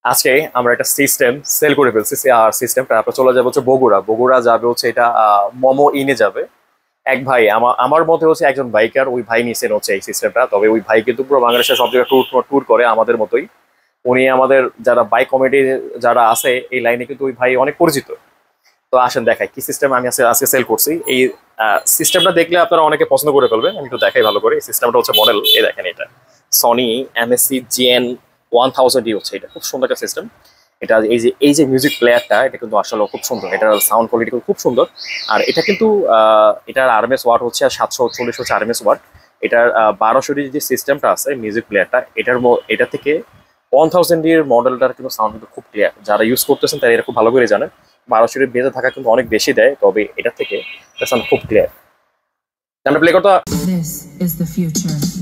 আজকে আমরা একটা সিস্টেম সেল করে ফেলছি। আর সিস্টেমটা আপনার চলে যাবে হচ্ছে বগুড়া। বগুড়া যাবে হচ্ছে এটা মোমো ইনে যাবে। এক ভাই আমার আমার মতে হচ্ছে একজন বাইকার, ওই ভাই নিছেন হচ্ছে এই সিস্টেমটা। তবে ওই ভাই কিন্তু পুরো বাংলাদেশের সব জায়গায় ট্যুর ট্যুর করে আমাদের মতোই। উনি আমাদের যারা বাইক কমিটি যারা আছে এই লাইনে কিন্তু ওই ভাই অনেক পরিচিত। তো আসেন দেখাই কি সিস্টেম আমি আজকে সেল করছি। এই সিস্টেমটা দেখলে আপনারা অনেকে পছন্দ করে ফেলবেন। আমি একটু দেখাই ভালো করে। এই সিস্টেমটা হচ্ছে মডেল, এই দেখেন এটা সনি এমএসসি জিএন 1000 হচ্ছে। এটা খুব সুন্দর একটা সিস্টেম। এটা এই যে মিউজিক প্লেয়ারটা, এটা কিন্তু আসলে খুব সুন্দর। এটার সাউন্ড কোয়ালিটি খুব সুন্দর। আর এটা কিন্তু এটার আরএমএস ওয়াট হচ্ছে 740 হচ্ছে আরএমএস ওয়াট। এটার 1200 যে সিস্টেমটা আছে মিউজিক প্লেয়ারটা, এটা থেকে 1000 এর মডেলটার কিন্তু সাউন্ড কিন্তু খুব ক্লিয়ার। যারা ইউজ করতেছেন তারা এটা খুব ভালো করে জানেন। 1200 এর বেজে থাকা কিন্তু অনেক বেশি দেয়, তবে এটা থেকে সাউন্ড খুব ক্লিয়ার। আমরা প্লে করতে This is the future.